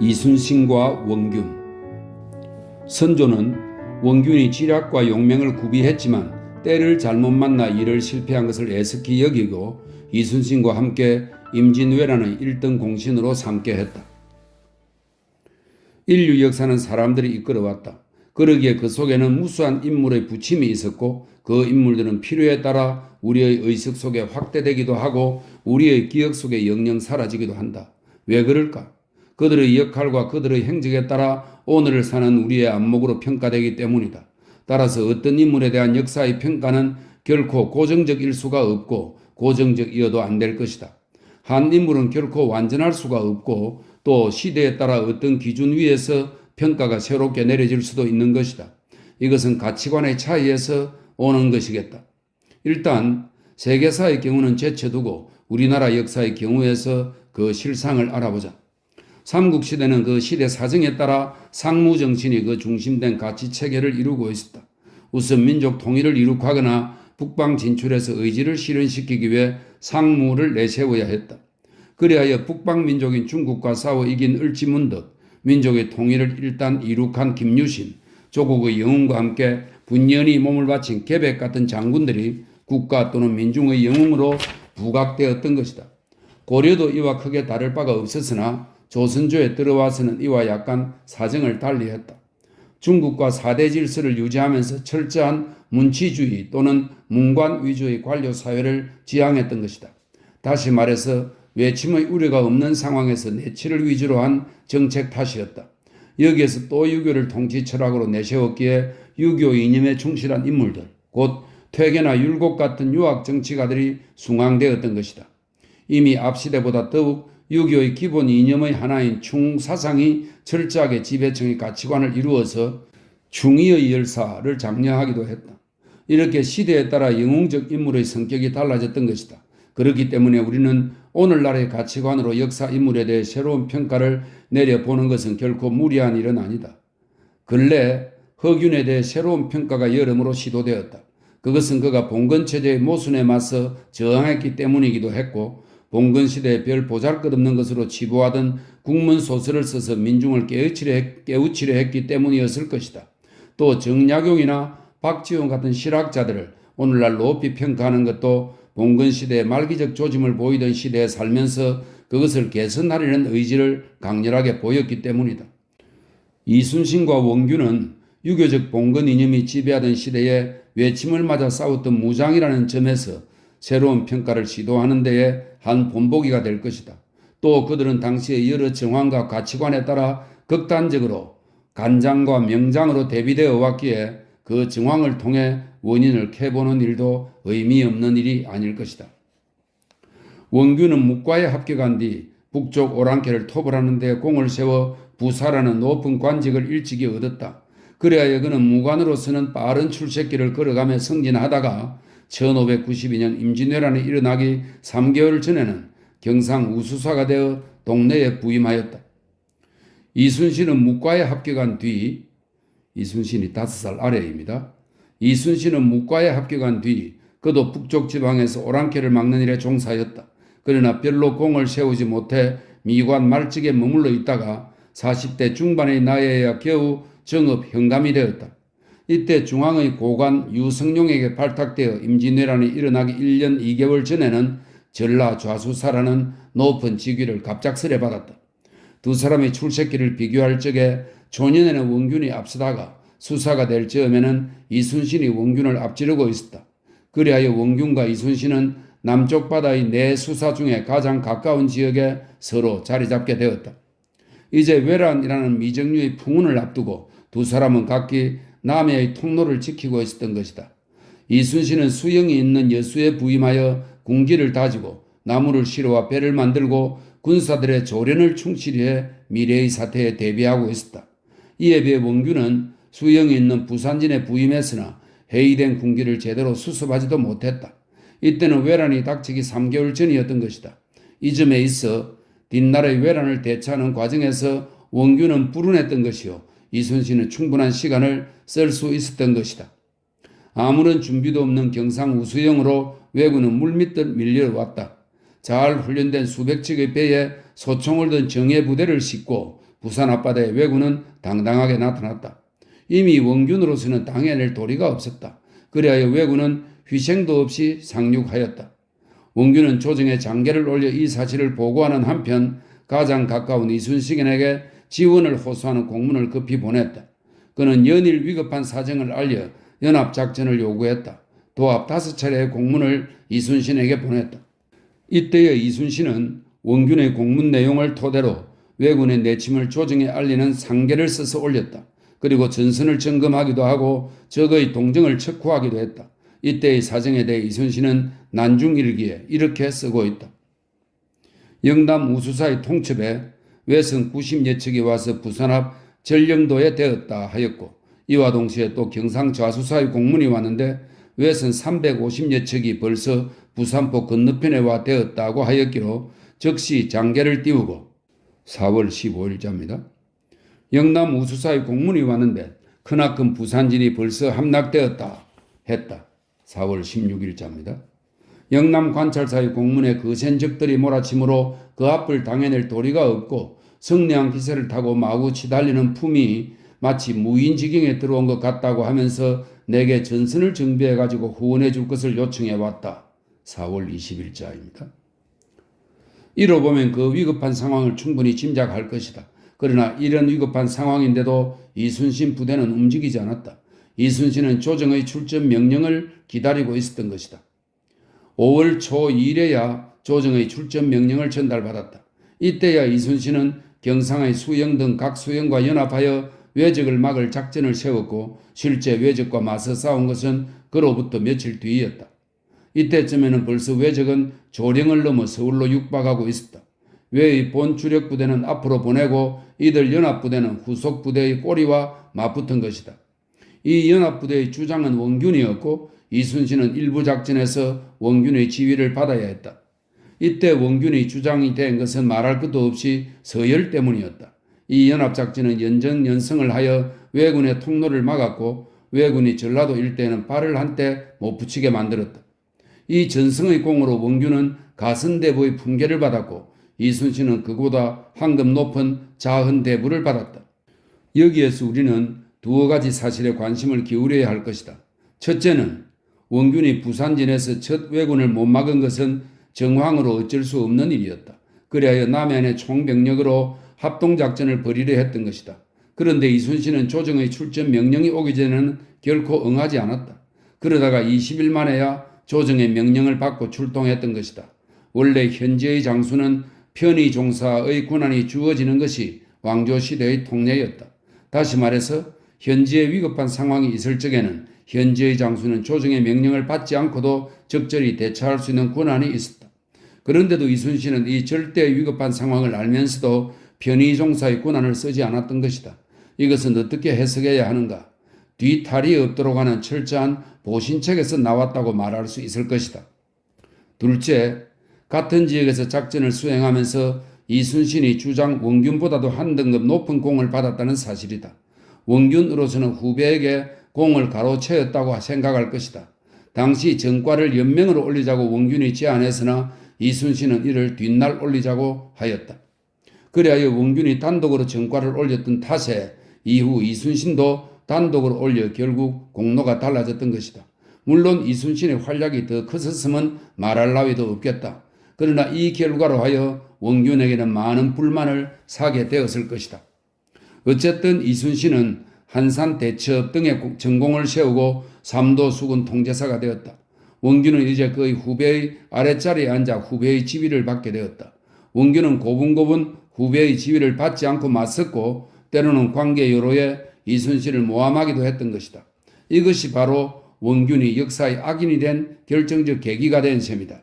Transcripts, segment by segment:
이순신과 원균. 선조는 원균이 지략과 용맹을 구비했지만 때를 잘못 만나 일을 실패한 것을 애석히 여기고 이순신과 함께 임진왜란의 1등 공신으로 삼게 했다. 인류 역사는 사람들이 이끌어왔다. 그러기에 그 속에는 무수한 인물의 부침이 있었고 그 인물들은 필요에 따라 우리의 의식 속에 확대되기도 하고 우리의 기억 속에 영영 사라지기도 한다. 왜 그럴까? 그들의 역할과 그들의 행적에 따라 오늘을 사는 우리의 안목으로 평가되기 때문이다. 따라서 어떤 인물에 대한 역사의 평가는 결코 고정적일 수가 없고 고정적이어도 안 될 것이다. 한 인물은 결코 완전할 수가 없고 또 시대에 따라 어떤 기준 위에서 평가가 새롭게 내려질 수도 있는 것이다. 이것은 가치관의 차이에서 오는 것이겠다. 일단 세계사의 경우는 제쳐두고 우리나라 역사의 경우에서 그 실상을 알아보자. 삼국시대는 그 시대 사정에 따라 상무정신이 그 중심된 가치체계를 이루고 있었다. 우선 민족 통일을 이룩하거나 북방 진출해서 의지를 실현시키기 위해 상무를 내세워야 했다. 그리하여 북방 민족인 중국과 싸워 이긴 을지문덕, 민족의 통일을 일단 이룩한 김유신, 조국의 영웅과 함께 분연히 몸을 바친 계백 같은 장군들이 국가 또는 민중의 영웅으로 부각되었던 것이다. 고려도 이와 크게 다를 바가 없었으나 조선조에 들어와서는 이와 약간 사정을 달리했다. 중국과 4대 질서를 유지하면서 철저한 문치주의 또는 문관 위주의 관료 사회를 지향했던 것이다. 다시 말해서 외침의 우려가 없는 상황에서 내치를 위주로 한 정책 탓이었다. 여기에서 또 유교를 통치 철학으로 내세웠기에 유교 이념에 충실한 인물들, 곧 퇴계나 율곡 같은 유학 정치가들이 숭앙되었던 것이다. 이미 앞시대보다 더욱 유교의 기본 이념의 하나인 충사상이 철저하게 지배층의 가치관을 이루어서 충의의 열사를 장려하기도 했다. 이렇게 시대에 따라 영웅적 인물의 성격이 달라졌던 것이다. 그렇기 때문에 우리는 오늘날의 가치관으로 역사 인물에 대해 새로운 평가를 내려보는 것은 결코 무리한 일은 아니다. 근래 허균에 대해 새로운 평가가 여러모로 시도되었다. 그것은 그가 봉건체제의 모순에 맞서 저항했기 때문이기도 했고 봉건시대에 별 보잘것없는 것으로 치부하던 국문소설을 써서 민중을 깨우치려 했기 때문이었을 것이다. 또 정약용이나 박지원 같은 실학자들을 오늘날 높이 평가하는 것도 봉건시대의 말기적 조짐을 보이던 시대에 살면서 그것을 개선하려는 의지를 강렬하게 보였기 때문이다. 이순신과 원균은 유교적 봉건 이념이 지배하던 시대에 외침을 맞아 싸웠던 무장이라는 점에서 새로운 평가를 시도하는 데에 한 본보기가 될 것이다. 또 그들은 당시의 여러 정황과 가치관에 따라 극단적으로 간장과 명장으로 대비되어 왔기에 그 정황을 통해 원인을 캐보는 일도 의미 없는 일이 아닐 것이다. 원균은 묵과에 합격한 뒤 북쪽 오랑캐를 토벌하는 데 공을 세워 부사라는 높은 관직을 일찍이 얻었다. 그래야 그는 무관으로서는 빠른 출세길을 걸어가며 승진하다가 1592년 임진왜란이 일어나기 3개월 전에는 경상 우수사가 되어 동네에 부임하였다. 이순신은 묵과에 합격한 뒤 이순신이 5살 아래입니다. 이순신은 묵과에 합격한 뒤 그도 북쪽 지방에서 오랑캐를 막는 일에 종사하였다. 그러나 별로 공을 세우지 못해 미관 말직에 머물러 있다가 40대 중반의 나이에야 겨우 정업 현감이 되었다. 이때 중앙의 고관 유성룡에게 발탁되어 임진왜란이 일어나기 1년 2개월 전에는 전라 좌수사라는 높은 직위를 갑작스레 받았다. 두 사람의 출세길을 비교할 적에 초년에는 원균이 앞서다가 수사가 될 즈음에는 이순신이 원균을 앞지르고 있었다. 그리하여 원균과 이순신은 남쪽 바다의 네 수사 중에 가장 가까운 지역에 서로 자리 잡게 되었다. 이제 외란이라는 미정류의 풍운을 앞두고 두 사람은 각기 남해의 통로를 지키고 있었던 것이다. 이순신은 수영이 있는 여수에 부임하여 군기를 다지고 나무를 실어와 배를 만들고 군사들의 조련을 충실히 해 미래의 사태에 대비하고 있었다. 이에 비해 원균은 수영이 있는 부산진에 부임했으나 해이된 군기를 제대로 수습하지도 못했다. 이때는 외란이 닥치기 3개월 전이었던 것이다. 이 점에 있어 뒷날의 외란을 대처하는 과정에서 원균은 불운했던 것이요 이순신은 충분한 시간을 쓸 수 있었던 것이다. 아무런 준비도 없는 경상 우수영으로 왜군은 물밑듯 밀려왔다. 잘 훈련된 수백 척의 배에 소총을 든 정예 부대를 싣고 부산 앞바다의 왜군은 당당하게 나타났다. 이미 원균으로서는 당해낼 도리가 없었다. 그리하여 왜군은 희생도 없이 상륙하였다. 원균은 조정에 장계를 올려 이 사실을 보고하는 한편 가장 가까운 이순신에게 지원을 호소하는 공문을 급히 보냈다. 그는 연일 위급한 사정을 알려 연합작전을 요구했다. 도합 5차례의 공문을 이순신에게 보냈다. 이때의 이순신은 원균의 공문 내용을 토대로 왜군의 내침을 조정에 알리는 상계를 써서 올렸다. 그리고 전선을 점검하기도 하고 적의 동정을 척후하기도 했다. 이때의 사정에 대해 이순신은 난중일기에 이렇게 쓰고 있다. 영남 우수사의 통첩에 외성 90여척이 와서 부산 앞 전령도에 되었다 하였고, 이와 동시에 또 경상 좌수사의 공문이 왔는데 외선 350여척이 벌써 부산포 건너편에 와 되었다고 하였기로 즉시 장계를 띄우고 4월 15일자입니다. 영남 우수사의 공문이 왔는데 크나큰 부산진이 벌써 함락되었다 했다. 4월 16일자입니다. 영남 관찰사의 공문에 거센 적들이 몰아치므로 그 앞을 당해낼 도리가 없고 성내한 기세를 타고 마구 치달리는 품이 마치 무인지경에 들어온 것 같다고 하면서 내게 전선을 정비해가지고 후원해 줄 것을 요청해 왔다. 4월 20일자입니다. 이로 보면 그 위급한 상황을 충분히 짐작할 것이다. 그러나 이런 위급한 상황인데도 이순신 부대는 움직이지 않았다. 이순신은 조정의 출전 명령을 기다리고 있었던 것이다. 5월 초 2일에야 조정의 출전 명령을 전달받았다. 이때야 이순신은 경상의 수영 등 각 수영과 연합하여 왜적을 막을 작전을 세웠고 실제 왜적과 맞서 싸운 것은 그로부터 며칠 뒤이었다. 이때쯤에는 벌써 왜적은 조령을 넘어 서울로 육박하고 있었다. 왜의 본 주력 부대는 앞으로 보내고 이들 연합부대는 후속 부대의 꼬리와 맞붙은 것이다. 이 연합부대의 주장은 원균이었고 이순신은 일부 작전에서 원균의 지휘를 받아야 했다. 이때 원균의 주장이 된 것은 말할 것도 없이 서열 때문이었다. 이 연합작전은 연정연승을 하여 왜군의 통로를 막았고 왜군이 전라도 일대에는 발을 한때 못 붙이게 만들었다. 이 전승의 공으로 원균은 가선대부의 품계를 받았고 이순신은 그보다 한급 높은 자흔대부를 받았다. 여기에서 우리는 두어 가지 사실에 관심을 기울여야 할 것이다. 첫째는 원균이 부산진에서 첫 왜군을 못 막은 것은 정황으로 어쩔 수 없는 일이었다. 그리하여 남해안의 총병력으로 합동작전을 벌이려 했던 것이다. 그런데 이순신은 조정의 출전 명령이 오기 전에는 결코 응하지 않았다. 그러다가 20일 만에야 조정의 명령을 받고 출동했던 것이다. 원래 현재의 장수는 편의 종사의 권한이 주어지는 것이 왕조시대의 통례였다. 다시 말해서 현재의 위급한 상황이 있을 적에는 현재의 장수는 조정의 명령을 받지 않고도 적절히 대처할 수 있는 권한이 있었다. 그런데도 이순신은 이 절대 위급한 상황을 알면서도 편의종사의 권한을 쓰지 않았던 것이다. 이것은 어떻게 해석해야 하는가? 뒤탈이 없도록 하는 철저한 보신책에서 나왔다고 말할 수 있을 것이다. 둘째, 같은 지역에서 작전을 수행하면서 이순신이 주장 원균보다도 한 등급 높은 공을 받았다는 사실이다. 원균으로서는 후배에게 공을 가로채었다고 생각할 것이다. 당시 전과를 연명으로 올리자고 원균이 제안했으나 이순신은 이를 뒷날 올리자고 하였다. 그리하여 원균이 단독으로 전과를 올렸던 탓에 이후 이순신도 단독으로 올려 결국 공로가 달라졌던 것이다. 물론 이순신의 활약이 더 컸었으면 말할 나위도 없겠다. 그러나 이 결과로 하여 원균에게는 많은 불만을 사게 되었을 것이다. 어쨌든 이순신은 한산 대첩 등의 전공을 세우고 삼도 수군 통제사가 되었다. 원균은 이제 그의 후배의 아랫자리에 앉아 후배의 지휘를 받게 되었다. 원균은 고분고분 후배의 지휘를 받지 않고 맞섰고 때로는 관계 요로에 이순신을 모함하기도 했던 것이다. 이것이 바로 원균이 역사의 악인이 된 결정적 계기가 된 셈이다.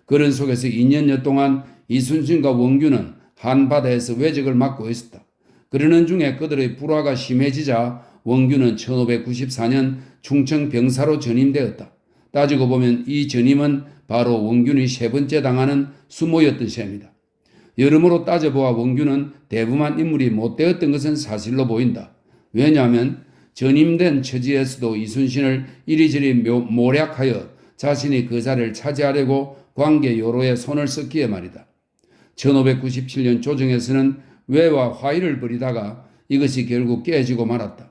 그런 속에서 2년여 동안 이순신과 원균은 한바다에서 왜적을 막고 있었다. 그러는 중에 그들의 불화가 심해지자 원균은 1594년 충청 병사로 전임되었다. 따지고 보면 이 전임은 바로 원균이 세 번째 당하는 수모였던 셈이다. 여러모로 따져보아 원균은 대범한 인물이 못 되었던 것은 사실로 보인다. 왜냐하면 전임된 처지에서도 이순신을 이리저리 모략하여 자신이 그 자리를 차지하려고 관계 요로에 손을 썼기에 말이다. 1597년 조정에서는 외와 화의를 벌이다가 이것이 결국 깨지고 말았다.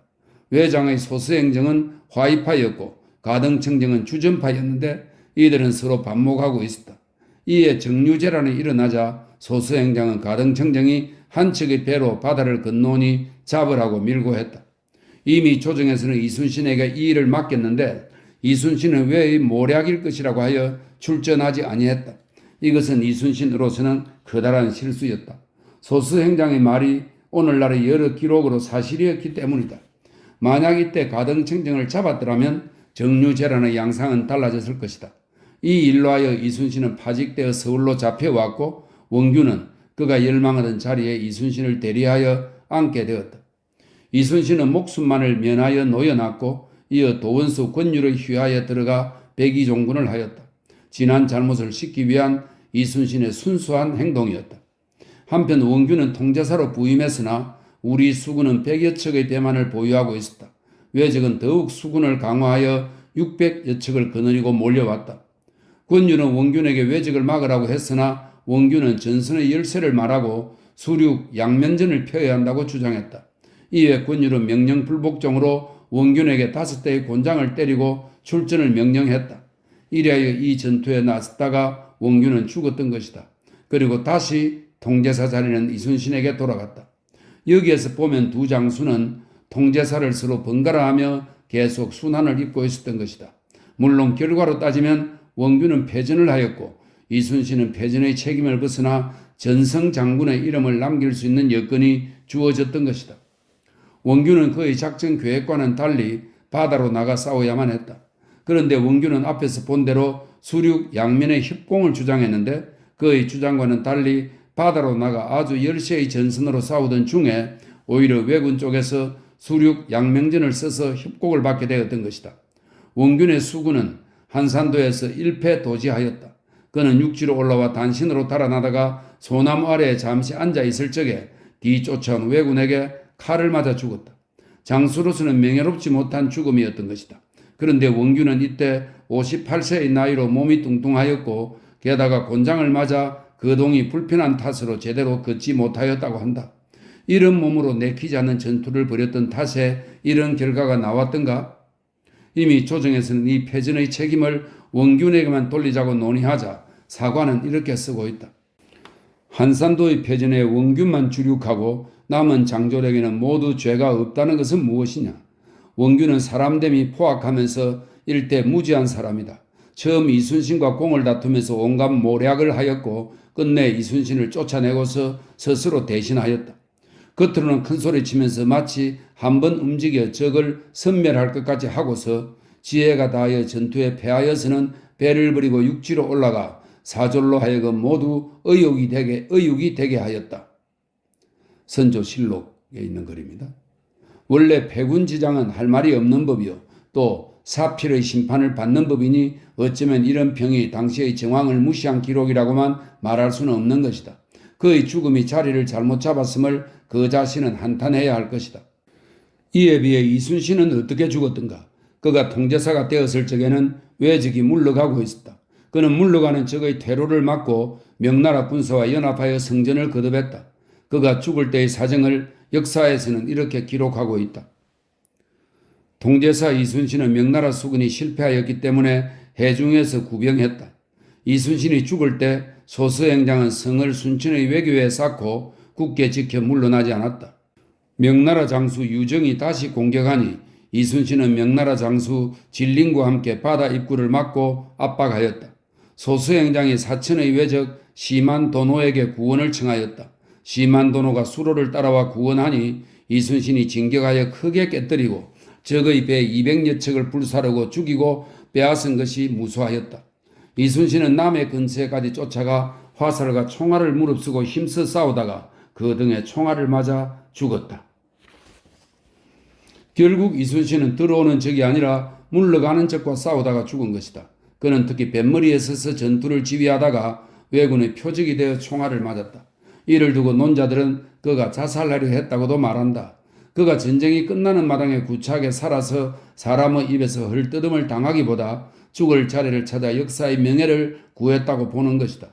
외장의 소수행정은 화의파였고 가등청정은 주전파였는데 이들은 서로 반목하고 있었다. 이에 정류재란이 일어나자 소수행정은 가등청정이 한 척의 배로 바다를 건너오니 잡으라고 밀고 했다. 이미 조정에서는 이순신에게 이 일을 맡겼는데 이순신은 외의 모략일 것이라고 하여 출전하지 아니했다. 이것은 이순신으로서는 커다란 실수였다. 소수행장의 말이 오늘날의 여러 기록으로 사실이었기 때문이다. 만약 이때 가등청정을 잡았더라면 정류재란의 양상은 달라졌을 것이다. 이 일로 하여 이순신은 파직되어 서울로 잡혀왔고 원균은 그가 열망하던 자리에 이순신을 대리하여 앉게 되었다. 이순신은 목숨만을 면하여 놓여놨고 이어 도원수 권율의 휘하에 들어가 백의종군을 하였다. 지난 잘못을 씻기 위한 이순신의 순수한 행동이었다. 한편 원균은 통제사로 부임했으나 우리 수군은 100여 척의 배만을 보유하고 있었다. 외적은 더욱 수군을 강화하여 600여 척을 거느리고 몰려왔다. 권율은 원균에게 외적을 막으라고 했으나 원균은 전선의 열세를 말하고 수륙 양면전을 펴야 한다고 주장했다. 이에 권율은 명령불복종으로 원균에게 5대의 곤장을 때리고 출전을 명령했다. 이래하여 이 전투에 나섰다가 원균은 죽었던 것이다. 그리고 다시 통제사 자리는 이순신에게 돌아갔다. 여기에서 보면 두 장수는 통제사를 서로 번갈아하며 계속 순환을 잇고 있었던 것이다. 물론 결과로 따지면 원균은 패전을 하였고 이순신은 패전의 책임을 벗어나 전성 장군의 이름을 남길 수 있는 여건이 주어졌던 것이다. 원균은 그의 작전 계획과는 달리 바다로 나가 싸워야만 했다. 그런데 원균은 앞에서 본 대로 수륙 양면의 협공을 주장했는데 그의 주장과는 달리 바다로 나가 아주 열세의 전선으로 싸우던 중에 오히려 왜군 쪽에서 수륙 양명전을 써서 협곡을 받게 되었던 것이다. 원균의 수군은 한산도에서 일패도지하였다. 그는 육지로 올라와 단신으로 달아나다가 소나무 아래에 잠시 앉아 있을 적에 뒤쫓아온 왜군에게 칼을 맞아 죽었다. 장수로서는 명예롭지 못한 죽음이었던 것이다. 그런데 원균은 이때 58세의 나이로 몸이 뚱뚱하였고 게다가 곤장을 맞아 거동이 불편한 탓으로 제대로 걷지 못하였다고 한다. 이런 몸으로 내키지 않는 전투를 벌였던 탓에 이런 결과가 나왔던가? 이미 조정에서는 이 패전의 책임을 원균에게만 돌리자고 논의하자 사관은 이렇게 쓰고 있다. 한산도의 패전에 원균만 주륙하고 남은 장졸에게는 모두 죄가 없다는 것은 무엇이냐? 원균은 사람됨이 포악하면서 일대 무지한 사람이다. 처음 이순신과 공을 다투면서 온갖 모략을 하였고 끝내 이순신을 쫓아내고서 스스로 대신하였다. 겉으로는 큰소리치면서 마치 한번 움직여 적을 섬멸할 것까지 하고서 지혜가 다하여 전투에 패하여서는 배를 버리고 육지로 올라가 사졸로 하여금 모두 의욕이 되게 하였다. 선조실록에 있는 글입니다. 원래 패군지장은 할 말이 없는 법이요 또 사필의 심판을 받는 법이니 어쩌면 이런 평이 당시의 정황을 무시한 기록이라고만 말할 수는 없는 것이다. 그의 죽음이 자리를 잘못 잡았음을 그 자신은 한탄해야 할 것이다. 이에 비해 이순신은 어떻게 죽었던가? 그가 통제사가 되었을 적에는 외적이 물러가고 있었다. 그는 물러가는 적의 퇴로를 막고 명나라 군사와 연합하여 성전을 거듭했다. 그가 죽을 때의 사정을 역사에서는 이렇게 기록하고 있다. 통제사 이순신은 명나라 수군이 실패하였기 때문에 해중에서 구병했다. 이순신이 죽을 때 소수행장은 성을 순천의 외교에 쌓고 굳게 지켜 물러나지 않았다. 명나라 장수 유정이 다시 공격하니 이순신은 명나라 장수 진링과 함께 바다 입구를 막고 압박하였다. 소수행장이 사천의 외적 시만도노에게 구원을 청하였다. 시만도노가 수로를 따라와 구원하니 이순신이 진격하여 크게 깨뜨리고 적의 배 200여 척을 불사르고 죽이고 빼앗은 것이 무수하였다. 이순신은 남의 근처에까지 쫓아가 화살과 총알을 무릅쓰고 힘써 싸우다가 그 등에 총알을 맞아 죽었다. 결국 이순신은 들어오는 적이 아니라 물러가는 적과 싸우다가 죽은 것이다. 그는 특히 뱃머리에 서서 전투를 지휘하다가 왜군의 표적이 되어 총알을 맞았다. 이를 두고 논자들은 그가 자살하려 했다고도 말한다. 그가 전쟁이 끝나는 마당에 구차하게 살아서 사람의 입에서 헐뜯음을 당하기보다 죽을 자리를 찾아 역사의 명예를 구했다고 보는 것이다.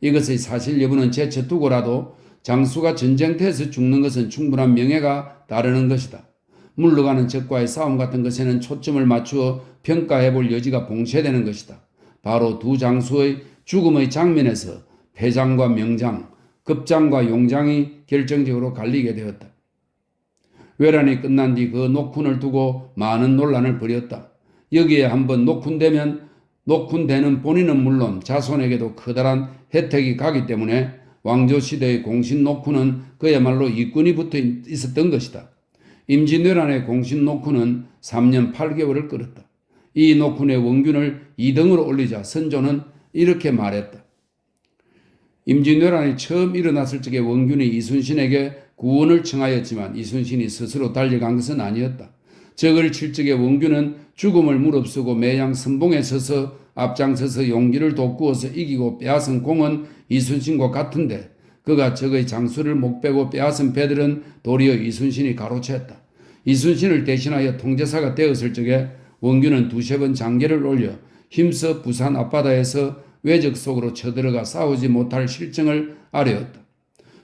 이것의 사실 여부는 제쳐두고라도 장수가 전쟁터에서 죽는 것은 충분한 명예가 따르는 것이다. 물러가는 적과의 싸움 같은 것에는 초점을 맞추어 평가해 볼 여지가 봉쇄되는 것이다. 바로 두 장수의 죽음의 장면에서 패장과 명장, 급장과 용장이 결정적으로 갈리게 되었다. 외란이 끝난 뒤 그 녹훈을 두고 많은 논란을 벌였다. 여기에 한번 녹훈되면 녹훈되는 본인은 물론 자손에게도 커다란 혜택이 가기 때문에 왕조시대의 공신 녹훈은 그야말로 이권이 붙어 있었던 것이다. 임진왜란의 공신 녹훈은 3년 8개월을 끌었다. 이 녹훈의 원균을 2등으로 올리자 선조는 이렇게 말했다. 임진왜란이 처음 일어났을 적에 원균이 이순신에게 구원을 청하였지만 이순신이 스스로 달려간 것은 아니었다. 적을 칠 적에 원균은 죽음을 무릅쓰고 매양 선봉에 서서 앞장서서 용기를 돋구어서 이기고 빼앗은 공은 이순신과 같은데 그가 적의 장수를 목빼고 빼앗은 배들은 도리어 이순신이 가로챘다. 이순신을 대신하여 통제사가 되었을 적에 원균은 두세 번 장계를 올려 힘써 부산 앞바다에서 외적 속으로 쳐들어가 싸우지 못할 실정을 아뢰었다.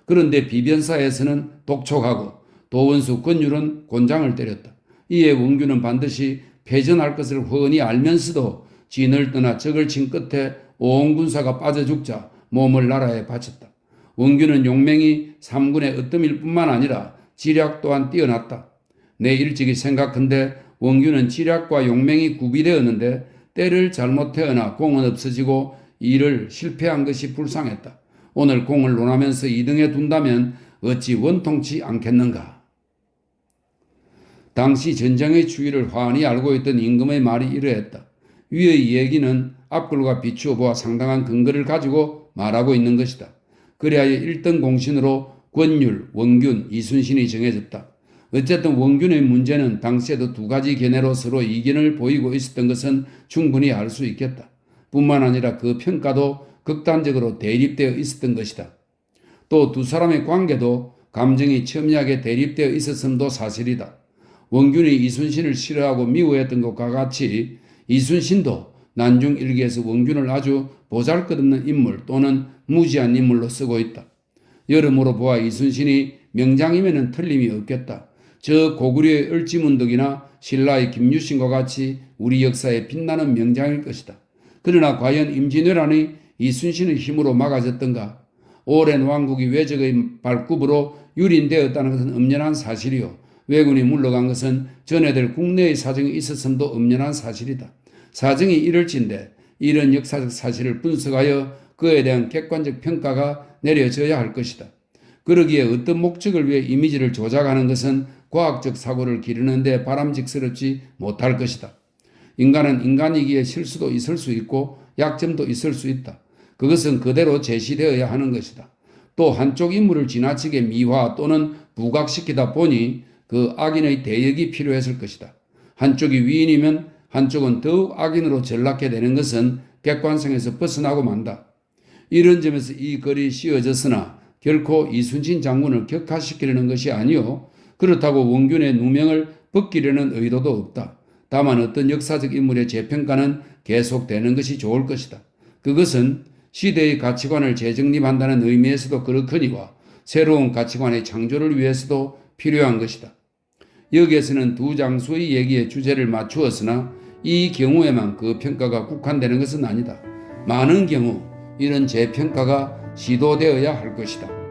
그런데 비변사에서는 독촉하고 도원수 권율은 곤장을 때렸다. 이에 원균은 반드시 패전할 것을 훤히 알면서도 진을 떠나 적을 친 끝에 오원군사가 빠져 죽자 몸을 나라에 바쳤다. 원균은 용맹이 삼군의 으뜸일 뿐만 아니라 지략 또한 뛰어났다. 내 일찍이 생각한데 원균은 지략과 용맹이 구비되었는데 때를 잘못하거나 공은 없어지고 이를 실패한 것이 불쌍했다. 오늘 공을 논하면서 2등에 둔다면 어찌 원통치 않겠는가. 당시 전쟁의 추이를 환히 알고 있던 임금의 말이 이러했다. 위의 얘기는 앞글과 비추어 보아 상당한 근거를 가지고 말하고 있는 것이다. 그리하여 1등 공신으로 권율, 원균, 이순신이 정해졌다. 어쨌든 원균의 문제는 당시에도 두 가지 견해로 서로 이견을 보이고 있었던 것은 충분히 알 수 있겠다. 뿐만 아니라 그 평가도 극단적으로 대립되어 있었던 것이다. 또 두 사람의 관계도 감정이 첨예하게 대립되어 있었음도 사실이다. 원균이 이순신을 싫어하고 미워했던 것과 같이 이순신도 난중 일기에서 원균을 아주 보잘것없는 인물 또는 무지한 인물로 쓰고 있다. 여러모로 보아 이순신이 명장이면 틀림이 없겠다. 저 고구려의 을지문덕이나 신라의 김유신과 같이 우리 역사에 빛나는 명장일 것이다. 그러나 과연 임진왜란이 이순신의 힘으로 막아졌던가? 오랜 왕국이 외적의 발굽으로 유린되었다는 것은 엄연한 사실이요. 왜군이 물러간 것은 전해들 국내의 사정이 있었음도 엄연한 사실이다. 사정이 이럴진데 이런 역사적 사실을 분석하여 그에 대한 객관적 평가가 내려져야 할 것이다. 그러기에 어떤 목적을 위해 이미지를 조작하는 것은 과학적 사고를 기르는 데 바람직스럽지 못할 것이다. 인간은 인간이기에 실수도 있을 수 있고 약점도 있을 수 있다. 그것은 그대로 제시되어야 하는 것이다. 또 한쪽 인물을 지나치게 미화 또는 부각시키다 보니 그 악인의 대역이 필요했을 것이다. 한쪽이 위인이면 한쪽은 더욱 악인으로 전락해 되는 것은 객관성에서 벗어나고 만다. 이런 점에서 이 글이 씌워졌으나 결코 이순신 장군을 격하시키려는 것이 아니요. 그렇다고 원균의 누명을 벗기려는 의도도 없다. 다만 어떤 역사적 인물의 재평가는 계속되는 것이 좋을 것이다. 그것은 시대의 가치관을 재정립한다는 의미에서도 그렇거니와 새로운 가치관의 창조를 위해서도 필요한 것이다. 여기에서는 두 장수의 얘기에 주제를 맞추었으나 이 경우에만 그 평가가 국한되는 것은 아니다. 많은 경우 이런 재평가가 시도되어야 할 것이다.